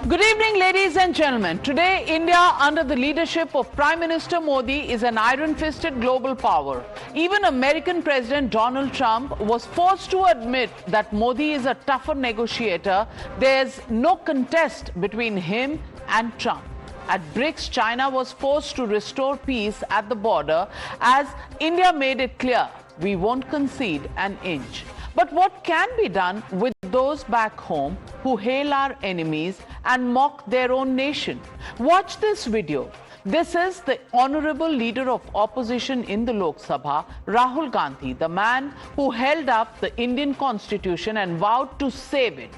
Good evening, ladies and gentlemen. Today, India, under the leadership of Prime Minister Modi, is an iron-fisted global power. Even American President Donald Trump was forced to admit that Modi is a tougher negotiator. There's no contest between him and Trump. At BRICS, China was forced to restore peace at the border as India made it clear we won't concede an inch. But what can be done with those back home who hail our enemies and mock their own nation? Watch this video. This is the honorable leader of opposition in the Lok Sabha, Rahul Gandhi, the man who held up the Indian constitution and vowed to save it,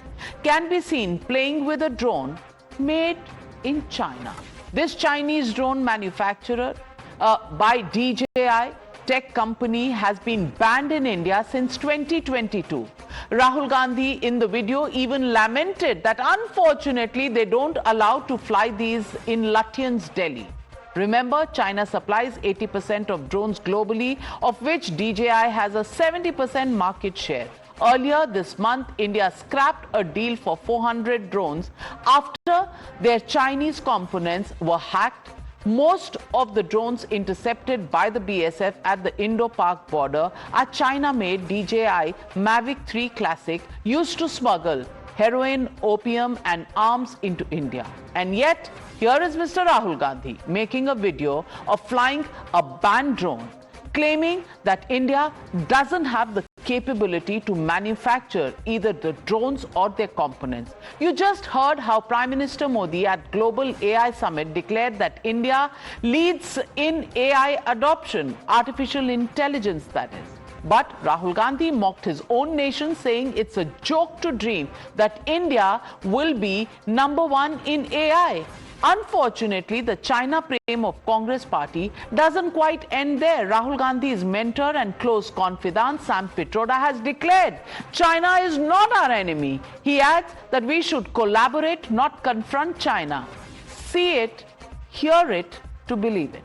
can be seen playing with a drone made in China. This Chinese drone manufacturer by DJI tech company has been banned in India since 2022. Rahul Gandhi in the video even lamented that unfortunately they don't allow to fly these in Lutyens, Delhi. Remember, China supplies 80% of drones globally, of which DJI has a 70% market share. Earlier this month, India scrapped a deal for 400 drones after their Chinese components were hacked. Most of the drones intercepted by the BSF at the Indo-Pak border are China-made DJI Mavic 3 Classic used to smuggle heroin, opium and arms into India. And yet, here is Mr. Rahul Gandhi making a video of flying a banned drone, claiming that India doesn't have the capability to manufacture either the drones or their components. You just heard how Prime Minister Modi at Global AI Summit declared that India leads in AI adoption, artificial intelligence that is. But Rahul Gandhi mocked his own nation, saying it's a joke to dream that India will be #1 in AI. Unfortunately, the China Prem of Congress party doesn't quite end there. Rahul Gandhi's mentor and close confidant Sam Pitroda has declared China is not our enemy. He adds that we should collaborate, not confront China. See it, hear it to believe it.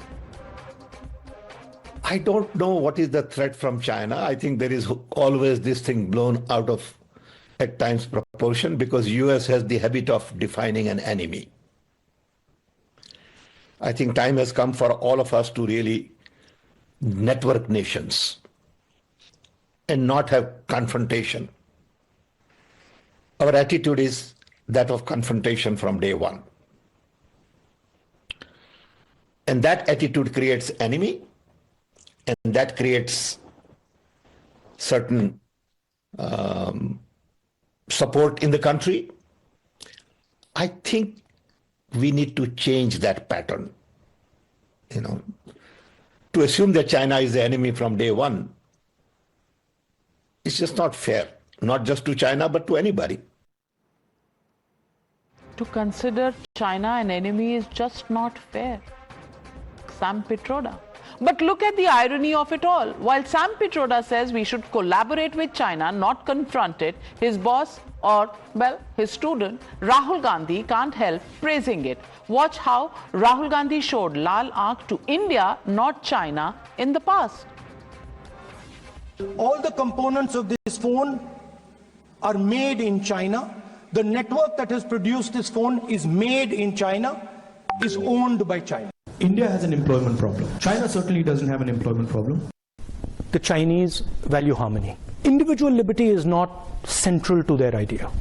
I don't know what is the threat from China. I think there is always this thing blown out of, at times, proportion, because US has the habit of defining an enemy. I think time has come for all of us to really network nations and not have confrontation. Our attitude is that of confrontation from day one. And that attitude creates enemy, and that creates certain support in the country. I think we need to change that pattern. To assume that China is the enemy from day one, it's just not fair, not just to China, but to anybody. To consider China an enemy is just not fair. Sam Pitroda. But look at the irony of it all. While Sam Pitroda says we should collaborate with China, not confront it, his boss or, well, his student, Rahul Gandhi, can't help praising it. Watch how Rahul Gandhi showed Lal Aankh to India, not China, in the past. All the components of this phone are made in China. The network that has produced this phone is made in China, is owned by China. India has an employment problem. China certainly doesn't have an employment problem. The Chinese value harmony. Individual liberty is not central to their idea.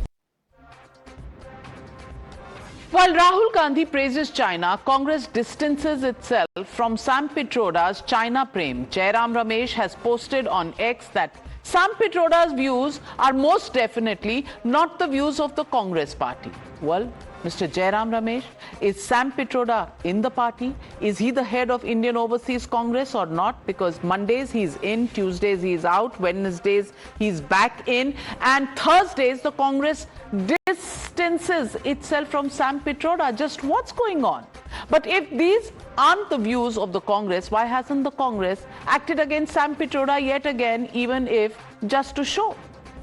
While Rahul Gandhi praises China, Congress distances itself from Sam Pitroda's China Prem. Jairam Ramesh has posted on X that Sam Pitroda's views are most definitely not the views of the Congress party. Well, Mr. Jairam Ramesh, is Sam Pitroda in the party? Is he the head of Indian Overseas Congress or not? Because Mondays he's in, Tuesdays he's out, Wednesdays he's back in, and Thursdays the Congress distances itself from Sam Pitroda. Just what's going on? But if these aren't the views of the Congress, why hasn't the Congress acted against Sam Pitroda yet again, even if just to show?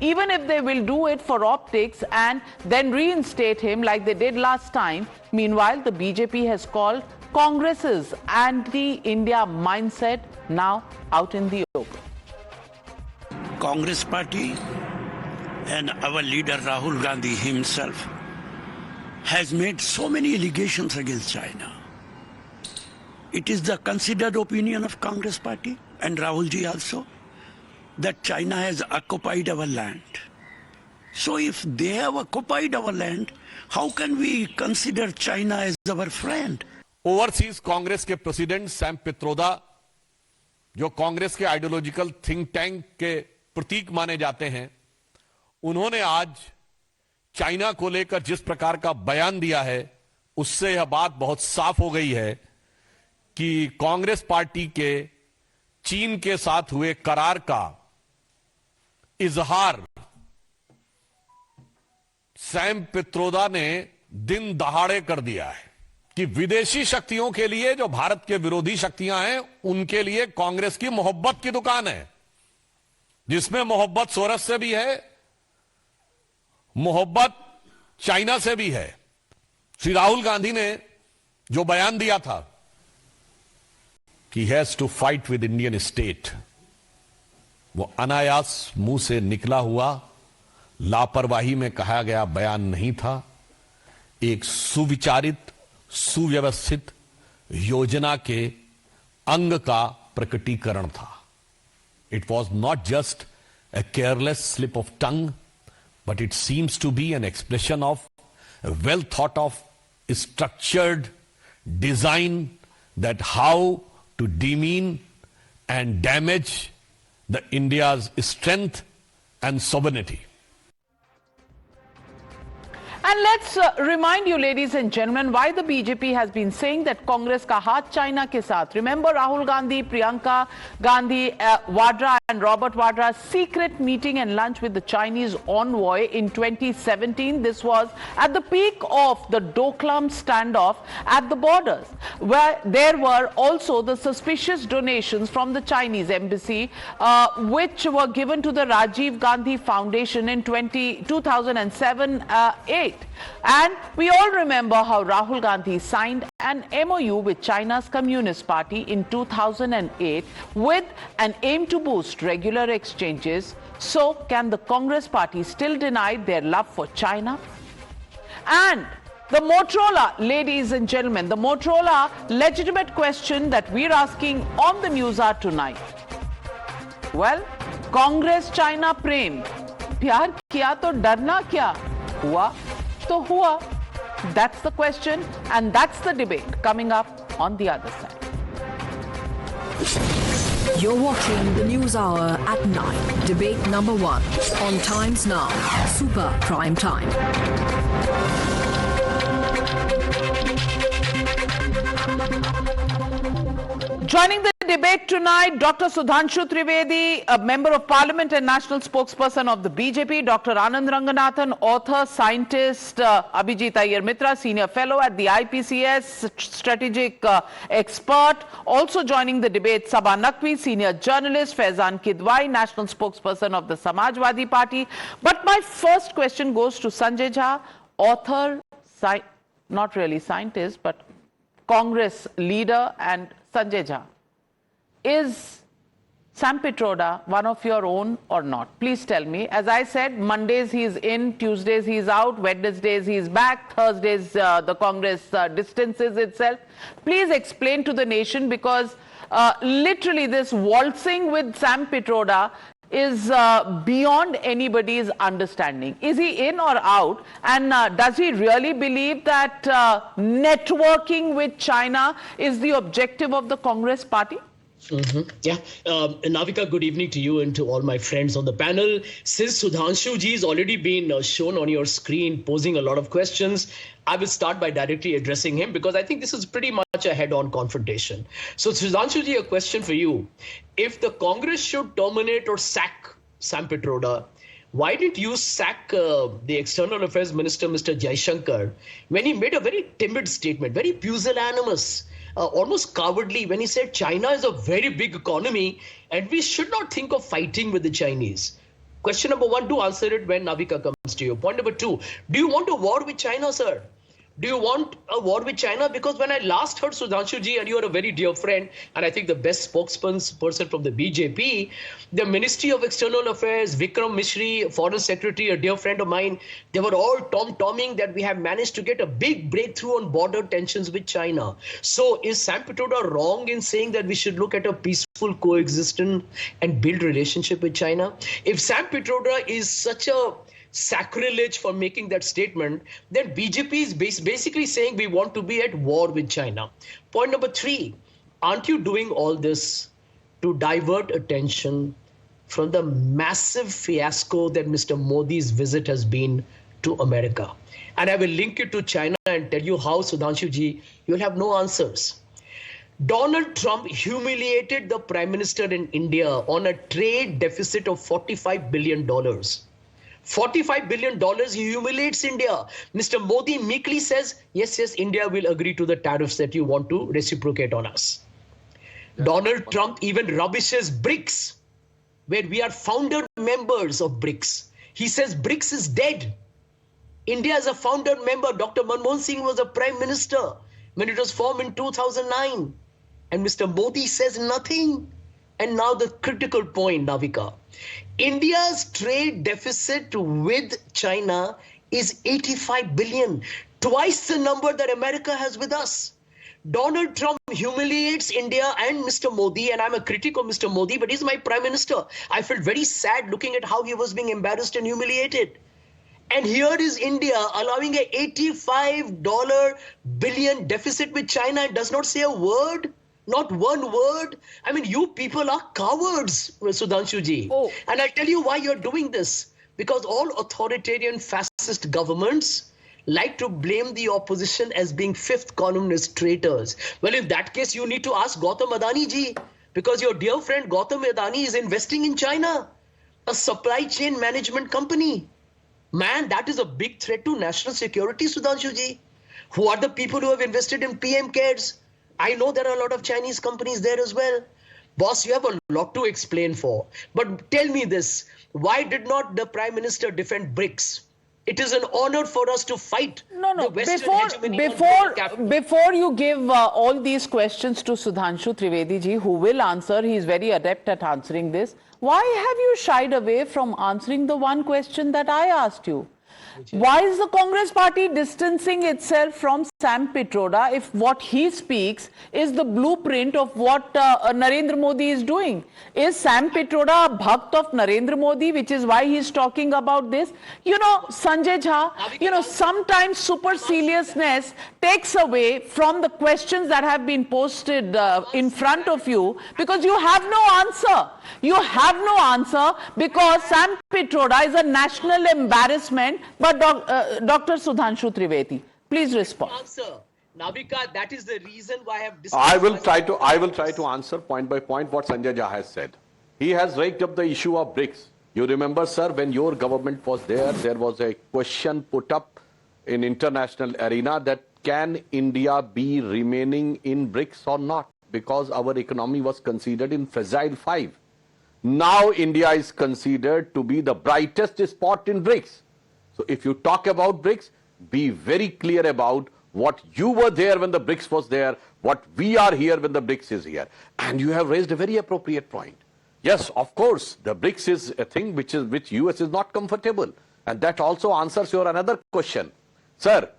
Even if they will do it for optics and then reinstate him like they did last time. Meanwhile, the BJP has called Congress's anti-India mindset now out in the open. Congress party and our leader Rahul Gandhi himself has made so many allegations against China. It is the considered opinion of Congress party and Rahul ji also that China has occupied our land. So if they have occupied our land, how can we consider China as our friend? Overseas Congress के president Sam Pitroda, जो कांग्रेस के ideological think tank के प्रतीक माने जाते हैं, उन्होंने आज China को लेकर जिस प्रकार का बयान दिया है, उससे यह बात बहुत साफ हो गई है कि कांग्रेस पार्टी के चीन के साथ हुए करार का इजहार सैम पित्रोदा ने दिन दहाड़े कर दिया है कि विदेशी शक्तियों के लिए, जो भारत के विरोधी शक्तियां हैं, उनके लिए कांग्रेस की मोहब्बत की दुकान है, जिसमें मोहब्बत सोरस से भी है, मोहब्बत चाइना से भी है। श्री राहुल गांधी ने जो बयान दिया था कि has to fight with Indian state, वो अनायास मुंह से निकला हुआ, लापरवाही में कहा गया बयान नहीं था। एक सुविचारित, सुव्यवस्थित योजना के अंग का प्रकटीकरण था। It was not just a careless slip of tongue, but it seems to be an expression of a well thought of structured design that how to demean and damage the India's strength and sovereignty. And let's remind you, ladies and gentlemen, why the BJP has been saying that Congress ka haath China ke saath. Remember Rahul Gandhi, Priyanka Gandhi, Vadra and Robert Vadra's secret meeting and lunch with the Chinese envoy in 2017. This was at the peak of the Doklam standoff at the borders, where there were also the suspicious donations from the Chinese embassy, which were given to the Rajiv Gandhi Foundation in 2007-8. And we all remember how Rahul Gandhi signed an MOU with China's Communist Party in 2008 with an aim to boost regular exchanges. So can the Congress party still deny their love for China? And the Motorola, ladies and gentlemen, the Motorola legitimate question that we're asking on the Newshour tonight. Well, Congress China Prem, प्यार किया तो डरना क्या, हुआ तो हुआ. That's the question and that's the debate coming up on the other side. You're watching the News Hour at 9. Debate number 1 on Times Now, Super Prime Time. Joining the debate tonight, Dr. Sudhanshu Trivedi, a Member of Parliament and National Spokesperson of the BJP, Dr. Anand Ranganathan, author, scientist, Abhijit Iyer Mitra, Senior Fellow at the IPCS, Strategic Expert. Also joining the debate, Sabah Naqvi, Senior Journalist, Faizan Kidwai, National Spokesperson of the Samajwadi Party. But my first question goes to Sanjay Jha, author, not really scientist, but Congress leader, and Sanjay Jha, is Sam Pitroda one of your own or not? Please tell me. As I said, Mondays he's in, Tuesdays he's out, Wednesdays he's back, Thursdays the Congress distances itself. Please explain to the nation, because literally this waltzing with Sam Pitroda is beyond anybody's understanding. Is he in or out? And does he really believe that networking with China is the objective of the Congress party? Yeah. Navika, good evening to you and to all my friends on the panel. Since Sudhanshu ji has already been shown on your screen posing a lot of questions, I will start by directly addressing him, because I think this is pretty much a head-on confrontation. So Sudhanshu ji, a question for you. If the Congress should terminate or sack Sam Pitroda, why didn't you sack the External Affairs Minister, Mr. Jaishankar, when he made a very timid statement, very pusillanimous, almost cowardly, when he said China is a very big economy and we should not think of fighting with the Chinese? Question number 1, do answer it when Navika comes to you. Point number 2, do you want a war with China, sir? Do you want a war with China? Because when I last heard Sudhanshu ji, and you are a very dear friend, and I think the best spokesperson from the BJP, the Ministry of External Affairs, Vikram Mishri, Foreign Secretary, a dear friend of mine, they were all tom-tomming that we have managed to get a big breakthrough on border tensions with China. So is Sam Pitroda wrong in saying that we should look at a peaceful coexistence and build relationship with China? If Sam Pitroda is such a sacrilege for making that statement, then BJP is basically saying we want to be at war with China. Point number 3, aren't you doing all this to divert attention from the massive fiasco that Mr. Modi's visit has been to America? And I will link it to China and tell you how, Sudhanshu ji, you'll have no answers. Donald Trump humiliated the Prime Minister in India on a trade deficit of $45 billion. $45 billion, he humiliates India. Mr. Modi meekly says, yes, India will agree to the tariffs that you want to reciprocate on us. Donald Trump even rubbishes BRICS, where we are founder members of BRICS. He says BRICS is dead. India is a founder member. Dr. Manmohan Singh was a prime minister when it was formed in 2009. And Mr. Modi says nothing. And now the critical point, Navika. India's trade deficit with China is 85 billion, twice the number that America has with us. Donald Trump humiliates India and Mr. Modi, and I'm a critic of Mr. Modi, but he's my prime minister. I felt very sad looking at how he was being embarrassed and humiliated. And here is India allowing a $85 billion deficit with China and does not say a word. Not one word. I mean, you people are cowards, Sudhanshu ji. Oh. And I'll tell you why you're doing this. Because all authoritarian fascist governments like to blame the opposition as being fifth columnist traitors. Well, in that case, you need to ask Gautam Adani ji. Because your dear friend Gautam Adani is investing in China, a supply chain management company. Man, that is a big threat to national security, Sudhanshu ji. Who are the people who have invested in PM Cares? I know there are a lot of Chinese companies there as well. Boss, you have a lot to explain for. But tell me this, why did not the Prime Minister defend BRICS? It is an honor for us to fight the Western hegemony. Before you give all these questions to Sudhanshu Trivedi ji, who will answer, he is very adept at answering this. Why have you shied away from answering the one question that I asked you? Why is the Congress party distancing itself from Sam Pitroda if what he speaks is the blueprint of what Narendra Modi is doing? Is Sam Pitroda a bhakt of Narendra Modi, which is why he's talking about this? You know, Sanjay Jha, sometimes superciliousness takes away from the questions that have been posted in front of you because you have no answer. You have no answer because Sam Pitroda is a national embarrassment. But Dr. Sudhanshu Trivedi, please respond. Answer. Navika, that is the reason why I have I will try to answer point by point what Sanjay Jha has said. He has raked up the issue of BRICS. You remember, sir, when your government was there was a question put up in international arena that can India be remaining in BRICS or not? Because our economy was considered in fragile 5. Now India is considered to be the brightest spot in BRICS. So if you talk about BRICS, be very clear about what you were there when the BRICS was there, what we are here when the BRICS is here. And you have raised a very appropriate point. Yes, of course, the BRICS is a thing which US is not comfortable. And that also answers your another question. Sir,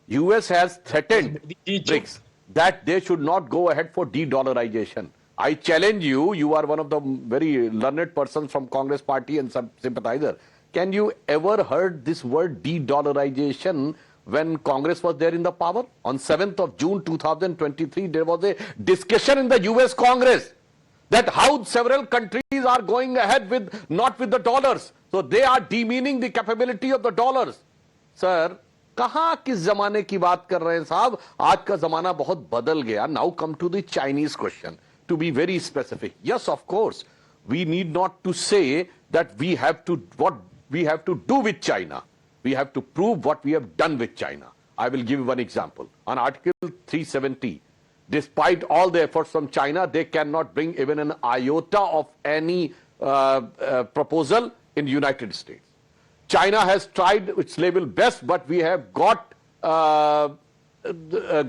US has threatened BRICS that they should not go ahead for de-dollarization. I challenge you, you are one of the very learned persons from Congress party and some sympathizer. Can you ever heard this word de-dollarization when Congress was there in the power? On 7th of June 2023, there was a discussion in the US Congress that how several countries are going ahead with not with the dollars. So they are demeaning the capability of the dollars. Sir, कहाँ किस जमाने की बात कर रहे हैं साहब? आज का जमाना बहुत बदल गया. Now come to the Chinese question. To be very specific, yes, of course, we need not to say that we have to do with China. We have to prove what we have done with China. I will give you one example. On Article 370, despite all the efforts from China, they cannot bring even an iota of any proposal in the United States. China has tried its level best, but we have got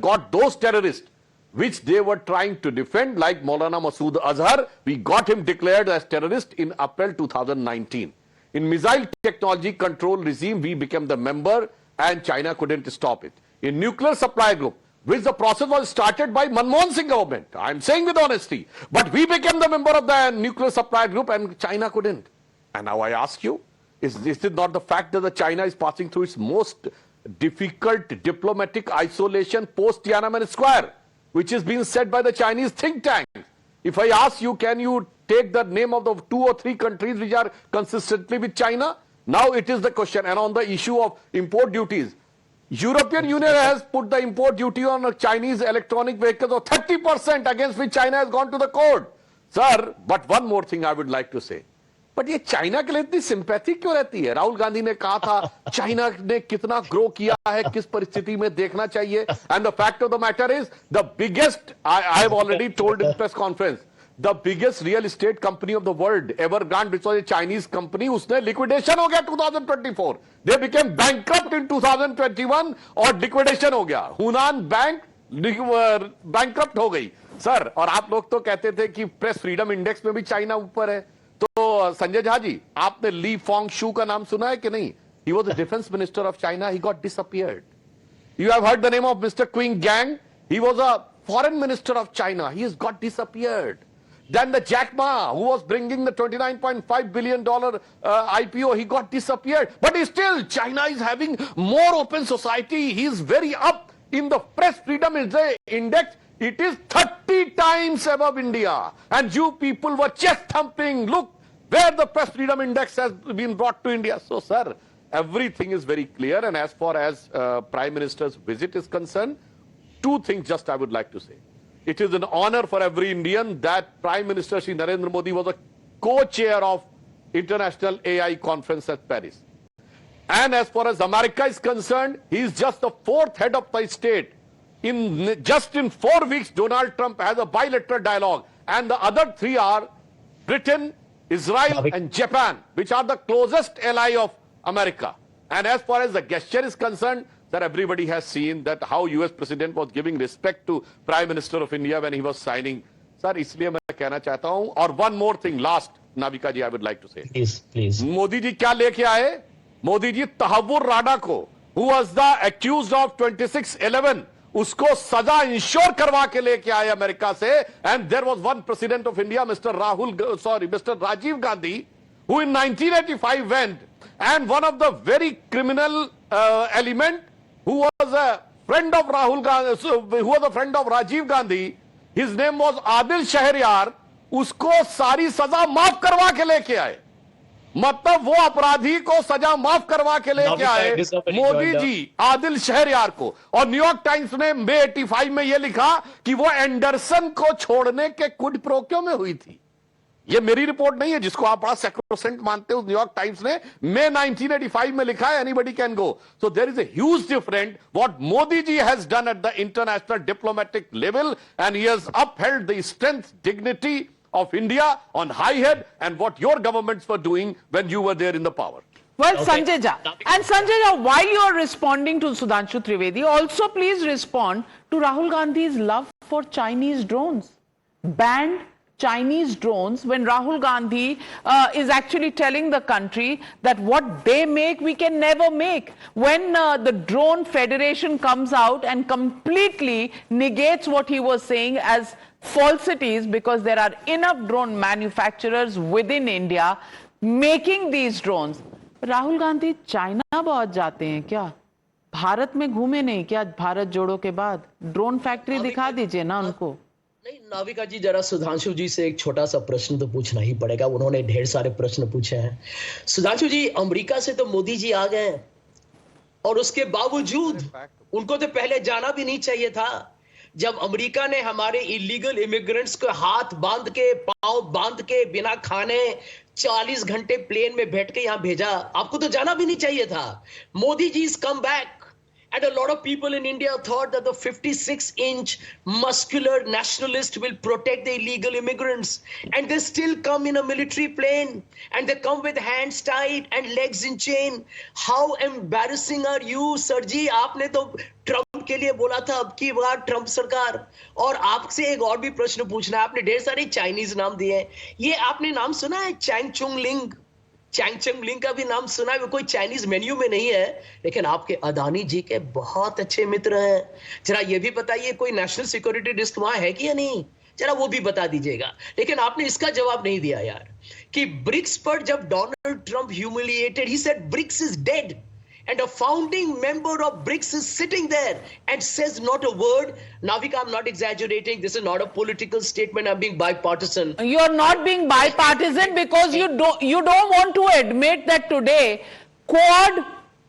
got those terrorists which they were trying to defend, like Maulana Masood Azhar. We got him declared as terrorist in April 2019. In missile technology control regime, we became the member and China couldn't stop it. In nuclear supply group, which the process was started by Manmohan Singh government, I'm saying with honesty, but we became the member of the nuclear supply group and China couldn't. And now I ask you, is it not the fact that China is passing through its most difficult diplomatic isolation post Tiananmen Square, which is being said by the Chinese think tank? If I ask you, can you take the name of the 2 or 3 countries which are consistently with China? Now it is the question. And on the issue of import duties, European Union has put the import duty on Chinese electronic vehicles of 30%, against which China has gone to the court. Sir, but one more thing I would like to say. But ये China के लिए इतनी sympathy क्यों रहती है? राहुल गांधी ने कहा था चाइना ने कितना ग्रो किया है, किस परिस्थिति में देखना चाहिए. And the fact of the matter is the biggest, I have already told in press conference, the biggest real estate company of the world, Evergrande, which was a Chinese company, उसने liquidation हो गया 2024. They became bankrupt इन 2021 और liquidation हो गया. हुनान bank bankrupt हो गई. Sir, और आप लोग तो कहते थे कि प्रेस फ्रीडम इंडेक्स में भी चाइना ऊपर है. तो संजय झा जी, आपने ली फॉन्ग शू का नाम सुना है कि नहीं? He was the defense minister of China. He got disappeared. You have heard the name of Mr. Qing Gang? He was a foreign minister of China. He has got disappeared. Then the Jack Ma, who was bringing the $29.5 billion IPO, he got disappeared. But still, China is having more open society. He is very up in the press freedom index. It is 30 times above India. And you people were chest thumping. Look where the press freedom index has been brought to India. So, sir, everything is very clear. And as far as Prime Minister's visit is concerned, 2 things just I would like to say. It is an honor for every Indian that Prime Minister Shri Narendra Modi was a co-chair of International AI Conference at Paris. And as far as America is concerned, he is just the 4th head of the state. Just in 4 weeks, Donald Trump has a bilateral dialogue. And the other 3 are Britain, Israel and Japan, which are the closest ally of America. And as far as the gesture is concerned, that everybody has seen that how US President was giving respect to Prime Minister of India when he was signing. Sir, इसलिए मैं कहना चाहता हूं. और one more thing, last, Navika ji, I would like to say. Please. Modi ji क्या लेके आए? मोदी जी तहव्वुर राणा को, who was the accused of 2611, उसको सजा इंश्योर करवा के लेके आए अमेरिका से. And there was one president of India, Mr. Rajiv Gandhi, who in 1985 went, and one of the very criminal element who was a friend of Rajiv Gandhi, his name was Adil Shahryar, उसको सारी सजा माफ करवा के लेके आए. मतलब वो अपराधी को सजा माफ करवा के लेके आए मोदी जी आदिल शहरयार को. और न्यूयॉर्क टाइम्स ने मई 85 में ये लिखा कि वो एंडरसन को छोड़ने के कुड प्रो क्यों में हुई थी. ये मेरी रिपोर्ट नहीं है जिसको आप बड़ा सैक्रोसेंट मानते हो. न्यूयॉर्क टाइम्स ने मई 1985 में लिखा है. Anybody can go. So there is a huge difference what Modi ji has done at the international diplomatic level, and he has upheld the strength, dignity of India on high head, and what your governments were doing when you were there in the power. Well, okay. Sanjay Jha. And Sanjay Jha, while you are responding to Sudhanshu Trivedi, also please respond to Rahul Gandhi's love for Chinese drones. Banned Chinese drones when Rahul Gandhi is actually telling the country that what they make, we can never make. When the Drone Federation comes out and completely negates what he was saying as falsities, because there are enough drone manufacturers within India making these drones. Rahul Gandhi China बहुत जाते हैं क्या? भारत में घूमे नहीं क्या? भारत जोड़ो के बाद ड्रोन फैक्ट्री दिखा दीजिए ना उनको. नहीं, नाविका जी, जरा सुधांशु जी से एक छोटा सा प्रश्न तो पूछना ही पड़ेगा. उन्होंने ढेर सारे प्रश्न पूछे हैं. सुधांशु जी, अमेरिका से तो मोदी जी आ गए और उसके बावजूद उनको तो पहले जाना भी नहीं चाहिए था. जब अमेरिका ने हमारे इलीगल इमिग्रेंट्स को हाथ बांध के, पांव बांध के, बिना खाने 40 घंटे प्लेन में बैठ के यहां भेजा, आपको तो जाना भी नहीं चाहिए था. Modi ji is come back. And a lot of people in India thought that the 56-inch muscular nationalist will protect the illegal immigrants. And they still come in a military plane. And they come with hands tied and legs in chain. How embarrassing are you, Sir Ji? आपने तो Trump के लिए बोला था अब की बार Trump सरकार. और आपसे एक और भी प्रश्न पूछना है. आपने ढेर सारे चाइनीज नाम दिए हैं. ये आपने नाम सुना है चैंग चुंग लिंग? चैंग चंग लिंग का भी नाम सुना है. वो कोई चाइनीज मेन्यू में नहीं है, लेकिन आपके अदानी जी के बहुत अच्छे मित्र हैं. जरा ये भी बताइए कोई नेशनल सिक्योरिटी रिस्क वहां है कि या नहीं, जरा वो भी बता दीजिएगा. लेकिन आपने इसका जवाब नहीं दिया यार कि ब्रिक्स पर जब Donald Trump humiliated, he said BRICS is dead. And a founding member of BRICS is sitting there and says not a word. Navika, I'm not exaggerating. This is not a political statement. I'm being bipartisan. You're not being bipartisan because you don't want to admit that today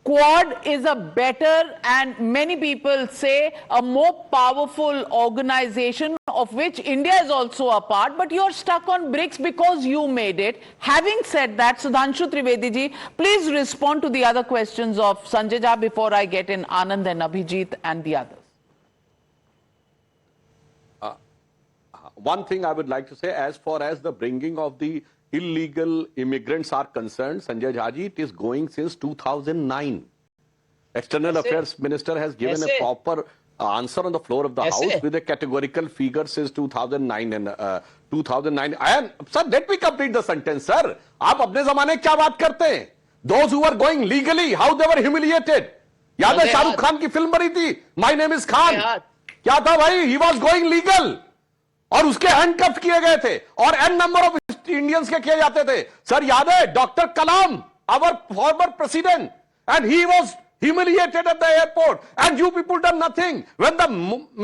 Quad is a better, and many people say a more powerful organization of which India is also a part, but you're stuck on BRICS because you made it. Having said that, Sudhanshu Trivedi ji, please respond to the other questions of Sanjay Jha before I get in Anand and Abhijit and the others. One thing I would like to say, as far as the bringing of the illegal immigrants are concerned, Sanjay Jha ji, it is going since 2009. External Affairs Minister has given a proper answer on the floor of the House with a categorical figure since 2009 and 2009. And sir, let me complete the sentence, sir. आप अपने ज़माने क्या बात करते हैं? Those who were going legally, how they were humiliated. याद है शाहरुख खान की फिल्म बनी थी, My Name is Khan. क्या था भाई? He was going legal. और उसके हैंडकफ किए गए थे और एन नंबर ऑफ इंडियंस के किए जाते थे. सर याद है doctor Kalam, our former president, and he was humiliated at the airport, and you people done nothing when the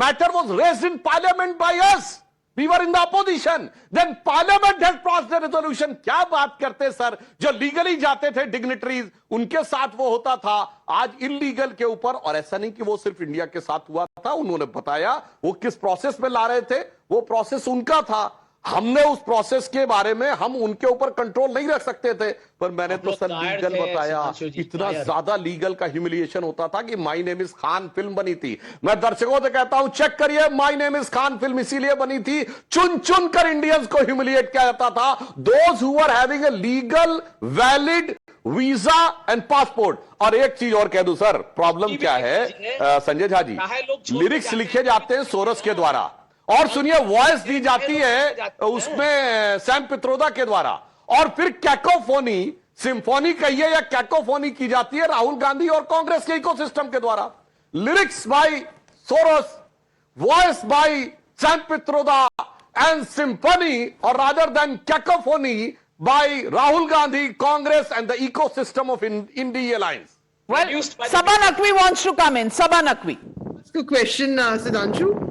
matter was raised in parliament by us. We were in the opposition. Then parliament has passed the resolution. क्या बात करते sir? जो legally जाते थे dignitaries, उनके साथ वो होता था. आज इलीगल के ऊपर, और ऐसा नहीं कि वो सिर्फ इंडिया के साथ हुआ था, उन्होंने बताया वो किस प्रोसेस में ला रहे थे. वो प्रोसेस उनका था. हमने उस प्रोसेस के बारे में हम उनके ऊपर कंट्रोल नहीं रख सकते थे, पर मैंने तो सर लीगल बताया. इतना ज्यादा लीगल का ह्यूमिलिएशन होता था कि my name is Khan film बनी थी. मैं दर्शकों से कहता हूं चेक करिए, my name is Khan film इसीलिए बनी थी, चुन चुन कर इंडियंस को ह्यूमिलिएट किया जाता था. Those who are having a legal valid visa and passport. और एक चीज और कह दूं सर, प्रॉब्लम क्या है संजय झा जी, लिरिक्स लिखे जाते हैं सोरस के द्वारा, और सुनिए वॉइस दी जाती है उसमें सैम पित्रोदा के द्वारा, और फिर कैकोफोनी, सिम्फोनी कहिए या कैकोफोनी की जाती है राहुल गांधी और कांग्रेस के इकोसिस्टम के द्वारा. Lyrics by Soros, voice by Sam Pitroda, and symphony और rather than cacophony by Rahul Gandhi, Congress and the ecosystem of India Alliance. Well, Sabha Naqvi wants to come in. Sabha Naqvi. Ask a question, Sudhanshu.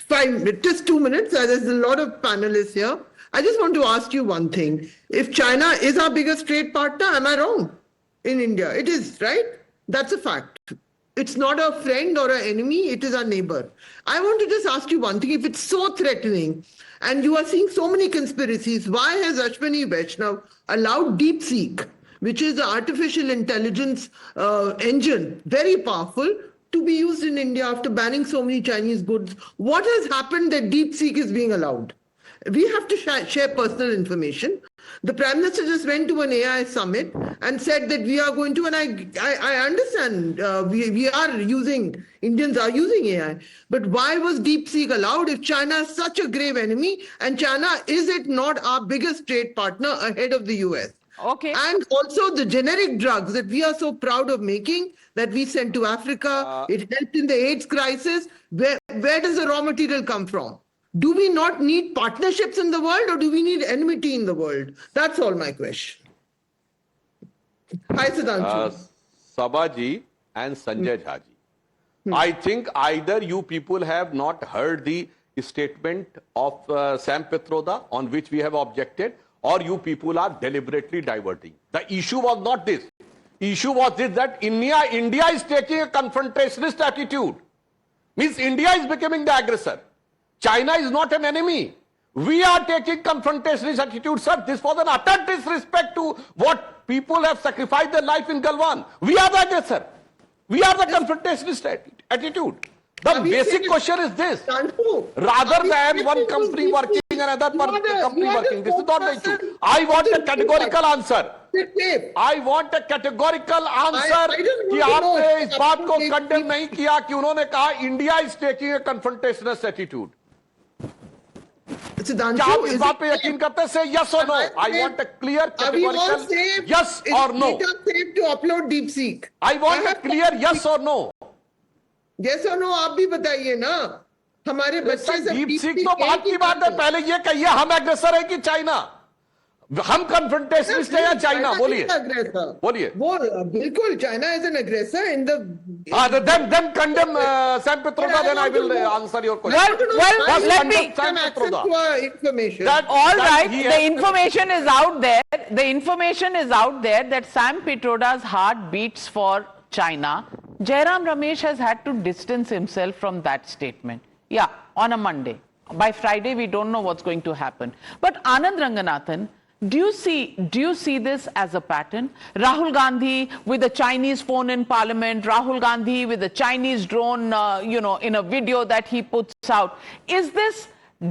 Fine, just 2 minutes. There's a lot of panelists here. I just want to ask you one thing. If China is our biggest trade partner, am I wrong? In India, it is, right? That's a fact. It's not a friend or an enemy, it is our neighbor. I want to just ask you one thing. If it's so threatening and you are seeing so many conspiracies, why has Ashwini Vaishnav allowed DeepSeek, which is an artificial intelligence engine, very powerful, to be used in India after banning so many Chinese goods? What has happened that DeepSeek is being allowed? We have to share personal information. The Prime Minister just went to an AI summit and said that we are going to, and I understand we are using, Indians are using AI, but why was DeepSeek allowed if China is such a grave enemy, and China, is it not our biggest trade partner ahead of the US? Okay. And also the generic drugs that we are so proud of making, that we sent to Africa, it helped in the AIDS crisis. Where does the raw material come from? Do we not need partnerships in the world, or do we need enmity in the world? That's all my question. Hi, Sudhanshu. Sabha and Sanjay Jha ji. I think either you people have not heard the statement of Sam Pitroda, on which we have objected, or you people are deliberately diverting. The issue was not this. Issue was this, that India is taking a confrontationist attitude. Means India is becoming the aggressor. China is not an enemy. We are taking confrontationist attitude, sir. This was an utter disrespect to what people have sacrificed their life in Galwan. We are the aggressor. We are the confrontationist attitude. The basic question is this. Rather than one company working and another company working, this is not the issue. I want a categorical answer. I want a categorical answer कि आपने इस बात को condemn नहीं किया कि उन्होंने कहा India is taking a confrontationist attitude. क्या आप इस बात पे यकीन करते हैं? Say yes or no. I want a clear categorical yes or no. Safe to upload DeepSeek. I want a clear yes or no. Yes or no आप भी बताइए ना. हमारे बच्चे सब DeepSeek तो बात की बात है. पहले ये कहिए हम एग्रेसर है कि चाइना? हम कन्फ्रंटेशनिस्ट है या चाइना? बोलिए बोलिए. वो बिल्कुल China is an aggressor in the then condemn Sam Pitroda, then I will answer your question. Well, let me information. All right, the information is out there. The information is out there that Sam Pitroda's heart beats for China. Jairam Ramesh has had to distance himself from that statement. Yeah, on a Monday. By Friday, we don't know what's going to happen. But Anand Ranganathan, do you see this as a pattern? Rahul Gandhi with a Chinese phone in parliament, Rahul Gandhi with a Chinese drone, in a video that he puts out. Is this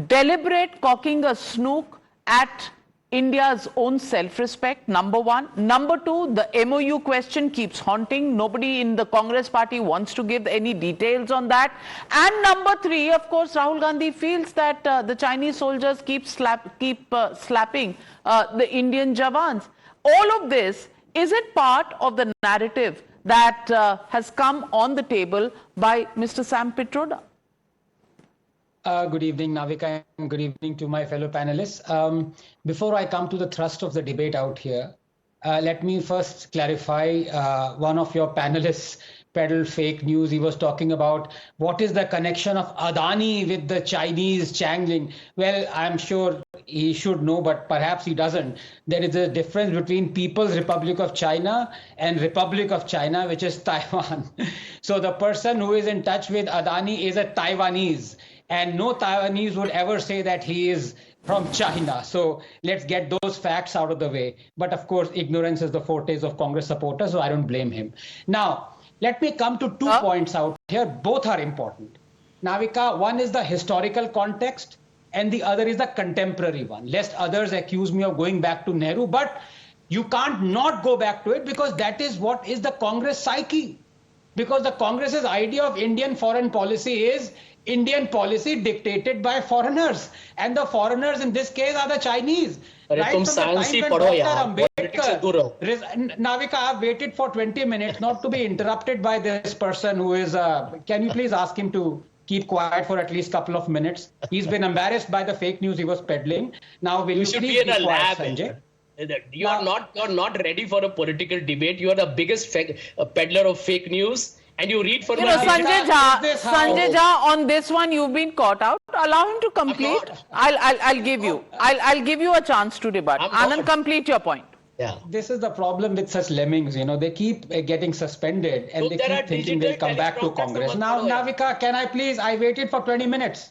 deliberate cocking a snook at India's own self-respect, number one? Number two, the MOU question keeps haunting. Nobody in the Congress party wants to give any details on that. And number three, of course, Rahul Gandhi feels that the Chinese soldiers keep slapping the Indian Jawans. All of this, is it part of the narrative that has come on the table by Mr. Sam Pitroda? Good evening, Navika, and good evening to my fellow panelists. Before I come to the thrust of the debate out here, let me first clarify one of your panelists peddled fake news. He was talking about what is the connection of Adani with the Chinese Changling. Well, I'm sure he should know, but perhaps he doesn't. There is a difference between People's Republic of China and Republic of China, which is Taiwan. So the person who is in touch with Adani is a Taiwanese. And no Taiwanese would ever say that he is from China. So let's get those facts out of the way. But of course, ignorance is the forte of Congress supporters, so I don't blame him. Now, let me come to 2 points out here. Both are important. Navika, one is the historical context and the other is the contemporary one. Lest others accuse me of going back to Nehru, but you can't not go back to it because that is what is the Congress psyche. Because the Congress's idea of Indian foreign policy is Indian policy dictated by foreigners, and the foreigners in this case are the Chinese. Right from the time when Ambedkar, Navika, I've waited for 20 minutes not to be interrupted by this person who is, can you please ask him to keep quiet for at least a couple of minutes? He's been embarrassed by the fake news he was peddling. Now will you please be quiet, Sanjay? You're not ready for a political debate. You are the biggest peddler of fake news. And you read for Sanjay Jha, on this one you've been caught out. Allow him to complete. I'll give you a chance to rebut. Anand, complete your point. Yeah. This is the problem with such lemmings, they keep getting suspended and they keep thinking they'll come back to Congress. Now, Navika, can I please, I waited for 20 minutes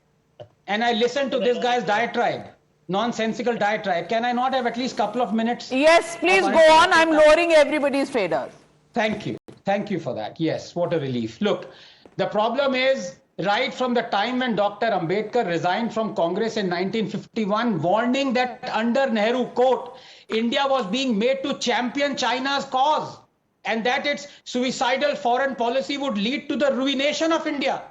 and I listened to this guy's diatribe, nonsensical diatribe. Can I not have at least a couple of minutes? Yes, please go on. I'm lowering everybody's faders. Thank you. Thank you for that. Yes, what a relief. Look, the problem is right from the time when Dr. Ambedkar resigned from Congress in 1951, warning that under Nehru, quote, India was being made to champion China's cause and that its suicidal foreign policy would lead to the ruination of India.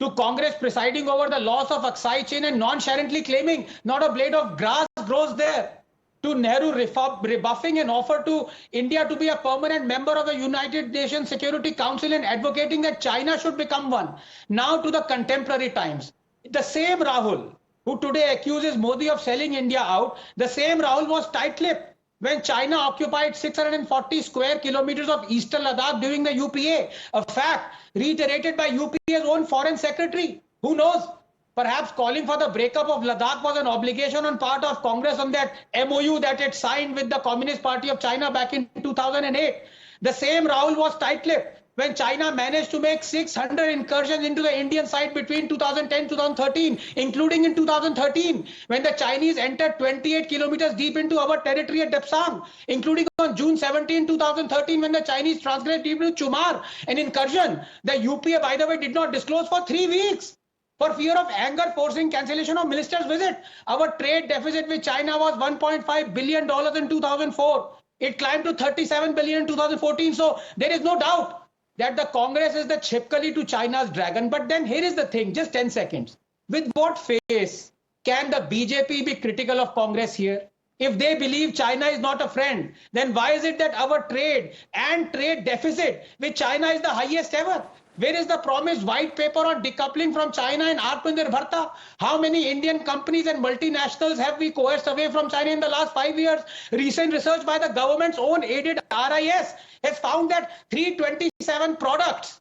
To Congress presiding over the loss of Aksai Chin and nonchalantly claiming not a blade of grass grows there. To Nehru rebuffing an offer to India to be a permanent member of the United Nations Security Council and advocating that China should become one. Now to the contemporary times. The same Rahul who today accuses Modi of selling India out, the same Rahul was tight-lipped when China occupied 640 square kilometers of eastern Ladakh during the UPA, a fact reiterated by UPA's own foreign secretary. Who knows? Perhaps calling for the breakup of Ladakh was an obligation on part of Congress on that MOU that it signed with the Communist Party of China back in 2008. The same Rahul was tight-lipped when China managed to make 600 incursions into the Indian side between 2010 2013, including in 2013, when the Chinese entered 28 kilometers deep into our territory at Depsang, including on June 17, 2013, when the Chinese transgressed deep into Chumar, an incursion the UPA, by the way, did not disclose for 3 weeks. For fear of anger forcing cancellation of minister's visit. Our trade deficit with China was $1.5 billion in 2004. It climbed to 37 billion in 2014. So there is no doubt that the Congress is the Chipkali to China's dragon. But then here is the thing, just 10 seconds. With what face can the BJP be critical of Congress here? If they believe China is not a friend, then why is it that our trade and trade deficit with China is the highest ever? Where is the promised white paper on decoupling from China and Atmanirbharta? How many Indian companies and multinationals have we coerced away from China in the last 5 years? Recent research by the government's own aided RIS has found that 327 products,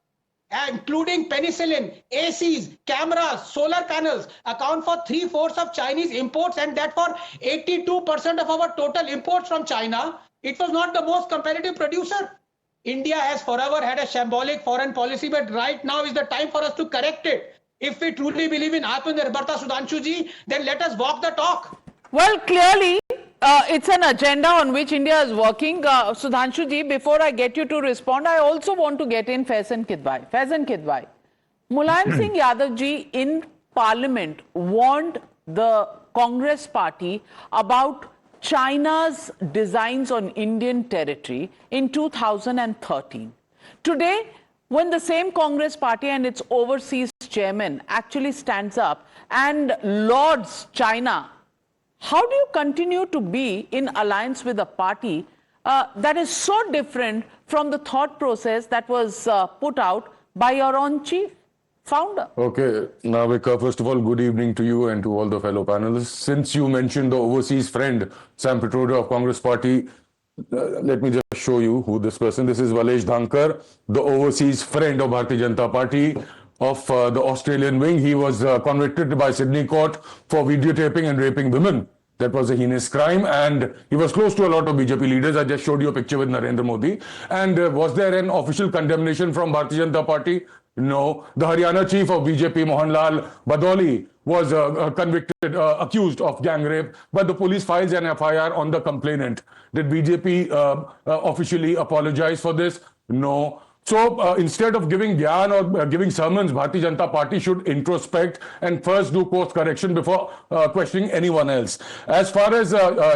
including penicillin, ACs, cameras, solar panels, account for 3/4 of Chinese imports, and that for 82% of our total imports from China. It was not the most competitive producer. India has forever had a shambolic foreign policy, but right now is the time for us to correct it. If we truly believe in Atmanirbharta, Sudhanshu ji, then let us walk the talk. Well, clearly, it's an agenda on which India is working. Sudhanshu ji, before I get you to respond, I also want to get in Faizan Kidwai. Faizan Kidwai, Mulayam Singh Yadav ji in Parliament warned the Congress party about China's designs on Indian territory in 2013. Today, when the same Congress party and its overseas chairman actually stands up and lauds China, how do you continue to be in alliance with a party that is so different from the thought process that was put out by your own chief founder? Okay, Navika, first of all, good evening to you and to all the fellow panelists. Since you mentioned the overseas friend, Sam Pitroda of Congress Party, let me just show you who this person. This is Valesh Dhankar, the overseas friend of Bharatiya Janata Party of the Australian wing. He was convicted by Sydney court for videotaping and raping women. That was a heinous crime, and he was close to a lot of BJP leaders. I just showed you a picture with Narendra Modi. And was there an official condemnation from Bharatiya Janata Party? No. The Haryana chief of BJP, Mohanlal Badoli, was convicted, accused of gang rape, but the police files an FIR on the complainant. Did BJP officially apologize for this? No. So instead of giving gyan or giving sermons, Bharatiya Janata Party should introspect and first do course correction before questioning anyone else. As far as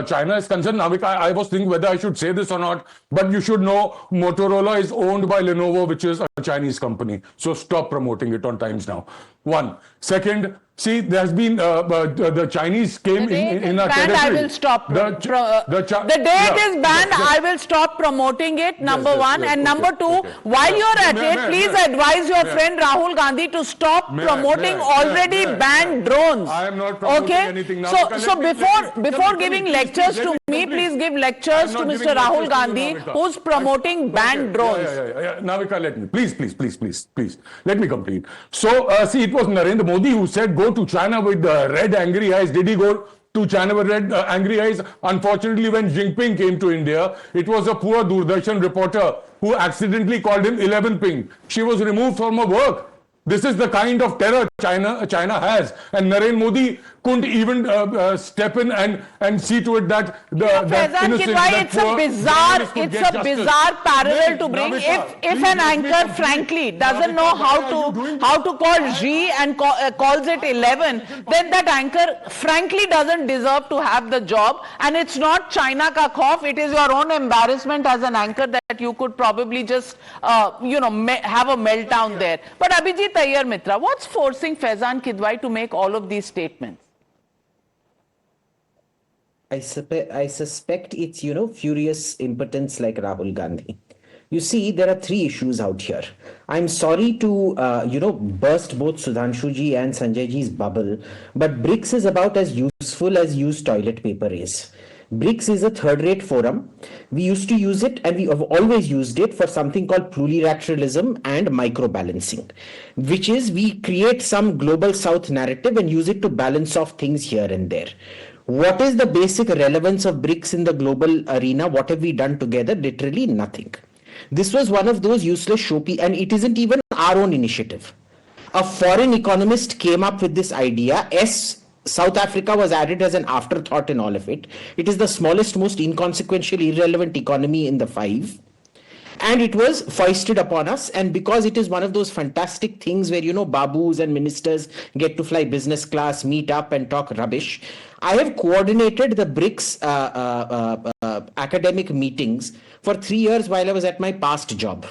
China is concerned, Navika, I was thinking whether I should say this or not, but you should know Motorola is owned by Lenovo, which is a Chinese company. So stop promoting it on Times Now. One. Second, see, there's been the Chinese came in our territory. I will stop. The day it is banned, I will stop promoting it. Number one, and number two, while you're at it, please advise your friend Rahul Gandhi to stop promoting already banned drones. I am not promoting anything. Now, so before giving lectures to me, please give lectures to Mr. Rahul Gandhi, who's promoting banned drones. Navika, let me please let me complete. So see, it was Narendra Modi who said go to China with red angry eyes. Did he go to China with red angry eyes? Unfortunately, when Jinping came to India, it was a poor Doordarshan reporter who accidentally called him 11 ping. She was removed from her work. This is the kind of terror China has, and Narendra Modi couldn't even step in and see to it that it's a bizarre parallel to bring. If an anchor frankly doesn't know how to call G and calls it 11, then that anchor frankly doesn't deserve to have the job. And it's not China ka khauf, it is your own embarrassment as an anchor that you could probably just have a meltdown there. But Abhijit Iyer Mitra, what's forcing Faizan Kidwai to make all of these statements? I suspect it's, furious impotence like Rahul Gandhi. You see, there are three issues out here. I'm sorry to, burst both Sudhanshuji and Sanjayji's bubble, but BRICS is about as useful as used toilet paper is. BRICS is a third-rate forum. We used to use it, and we have always used it for something called plurilateralism and microbalancing, which is we create some global south narrative and use it to balance off things here and there. What is the basic relevance of BRICS in the global arena? What have we done together? Literally nothing. This was one of those useless showpiece, and it isn't even our own initiative. A foreign economist came up with this idea. South Africa was added as an afterthought in all of it. It is the smallest, most inconsequential, irrelevant economy in the five. And it was foisted upon us. And because it is one of those fantastic things where, babus and ministers get to fly business class, meet up and talk rubbish, I have coordinated the BRICS academic meetings for 3 years while I was at my past job.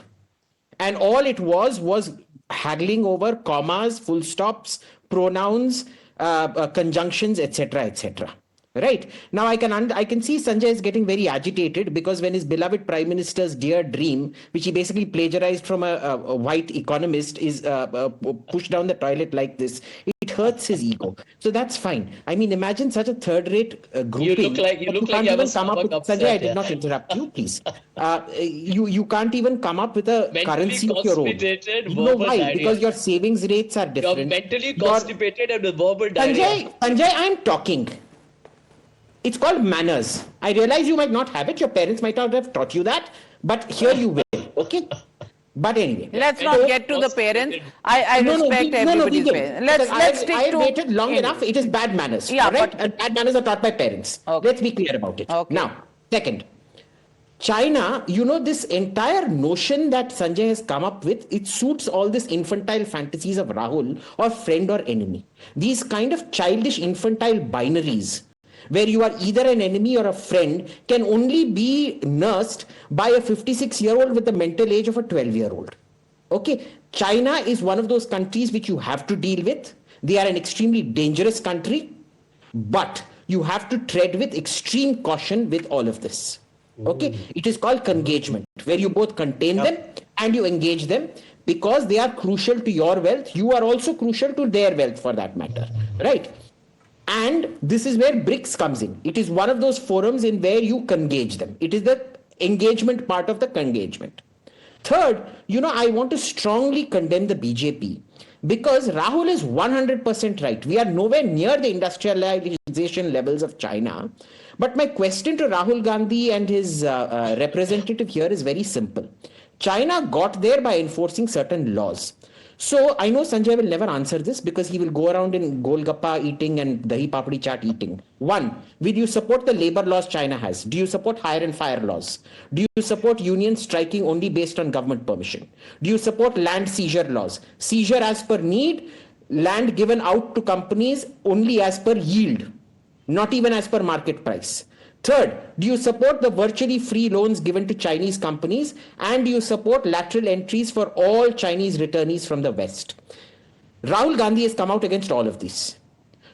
And all it was haggling over commas, full stops, pronouns, conjunctions, etc., etc. Right now, I can see Sanjay is getting very agitated because when his beloved Prime Minister's dear dream, which he basically plagiarized from a white economist, is pushed down the toilet like this, it hurts his ego. So that's fine. I mean, imagine such a third-rate grouping. You look like you have a stomach upset. Sanjay, I did not interrupt you, please. You can't even come up with a currency of your own. You know why? Diarrhea. Because your savings rates are different. You're mentally constipated and with verbal diarrhea. Sanjay, I'm talking. It's called manners. I realize you might not have it. Your parents might not have taught you that, but here you will. Okay. But anyway, let's not get to the parents. I respect everybody's parents. Let's stick to. I have waited long enough. It is bad manners. Yeah, right? And bad manners are taught by parents. Okay. Let's be clear about it. Okay. Now, second, China, this entire notion that Sanjay has come up with, it suits all this infantile fantasies of Rahul or friend or enemy. These kind of childish infantile binaries where you are either an enemy or a friend can only be nursed by a 56-year-old with the mental age of a 12-year-old. Okay, China is one of those countries which you have to deal with. They are an extremely dangerous country, but you have to tread with extreme caution with all of this. Okay, it is called congagement, where you both contain them and you engage them because they are crucial to your wealth. You are also crucial to their wealth for that matter, right? And this is where BRICS comes in. It is one of those forums in where you congage them. It is the engagement part of the congagement. Third, I want to strongly condemn the BJP because Rahul is 100% right. We are nowhere near the industrialization levels of China. But my question to Rahul Gandhi and his representative here is very simple. China got there by enforcing certain laws. So I know Sanjay will never answer this because he will go around in Golgappa eating and Dahi Papdi chaat eating. One, will you support the labor laws China has? Do you support hire and fire laws? Do you support unions striking only based on government permission? Do you support land seizure laws? Seizure as per need, land given out to companies only as per yield, not even as per market price. Third, do you support the virtually free loans given to Chinese companies? And do you support lateral entries for all Chinese returnees from the West? Rahul Gandhi has come out against all of these.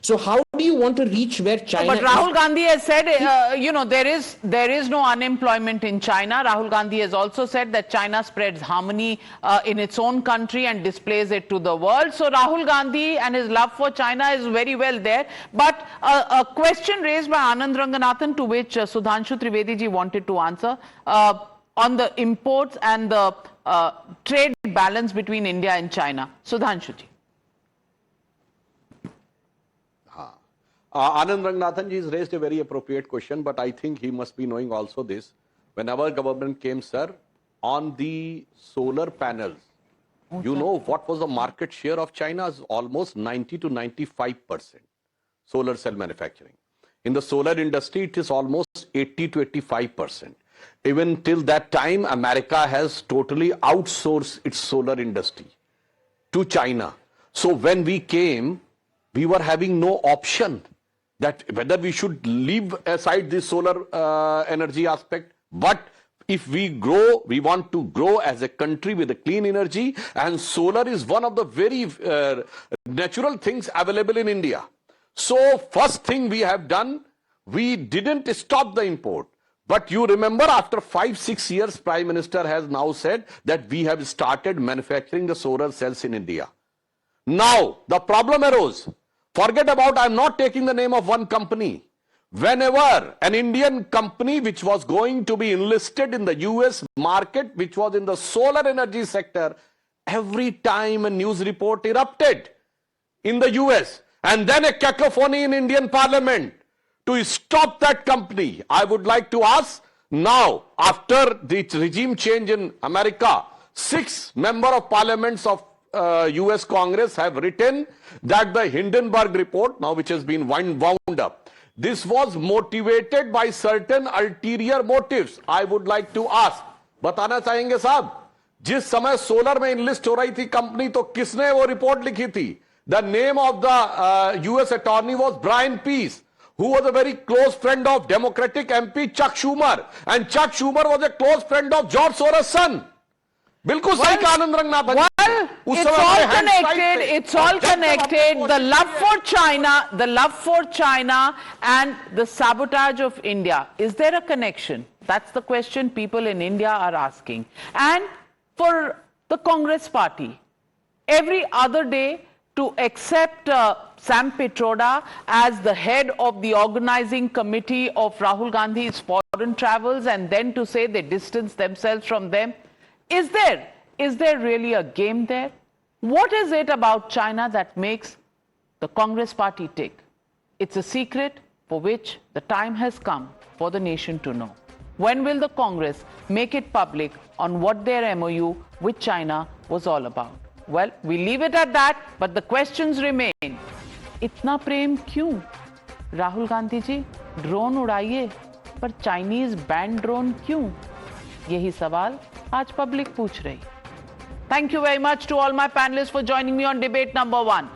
So how do you want to reach where China But Rahul Gandhi has said, there is no unemployment in China. Rahul Gandhi has also said that China spreads harmony in its own country and displays it to the world. So Rahul Gandhi and his love for China is very well there. But a question raised by Anand Ranganathan, to which Sudhanshu Trivedi ji wanted to answer, on the imports and the trade balance between India and China. Sudhanshu ji. Anand Ranganathan ji has raised a very appropriate question, but I think he must be knowing also this. When our government came, sir, on the solar panels, you know what was the market share of China's? Almost 90 to 95% solar cell manufacturing. In the solar industry, it is almost 80 to 85%. Even till that time, America has totally outsourced its solar industry to China. So when we came, we were having no option that whether we should leave aside this solar energy aspect. But if we grow, we want to grow as a country with a clean energy, and solar is one of the very natural things available in India. So first thing we have done, we didn't stop the import. But you remember after 5-6 years, Prime Minister has now said that we have started manufacturing the solar cells in India. Now the problem arose. Forget about, I'm not taking the name of one company. Whenever an Indian company which was going to be enlisted in the US market, which was in the solar energy sector, every time a news report erupted in the US, and then a cacophony in Indian Parliament to stop that company. I would like to ask Now, after the regime change in America, 6 members of parliaments of US Congress have written that the Hindenburg report, now which has been wound up, this was motivated by certain ulterior motives. I would like to ask, बताना चाहेंगे साहब, जिस समय solar में enlist हो रही थी company, तो किसने वो रिपोर्ट लिखी थी? The name of the US attorney was Brian Pease, who was a very close friend of Democratic MP Chuck Schumer, and Chuck Schumer was a close friend of George Soros' son. बिल्कुल सही का आनंद रंगना था. It's all connected. The love for China and the sabotage of India. Is there a connection? That's the question people in India are asking. And for the Congress party, every other day to accept Sam Pitroda as the head of the organizing committee of Rahul Gandhi's foreign travels, and then to say they distance themselves from them. Is there really a game there? What is it about China that makes the Congress party tick? It's a secret for which the time has come for the nation to know. When will the Congress make it public on what their MOU with China was all about? Well, we leave it at that, but the questions remain. इतना प्रेम क्यों? Rahul Gandhi ji, drone उड़ाइए, पर Chinese band drone क्यों? यही सवाल आज public पूछ रही. Thank you very much to all my panelists for joining me on debate number 1.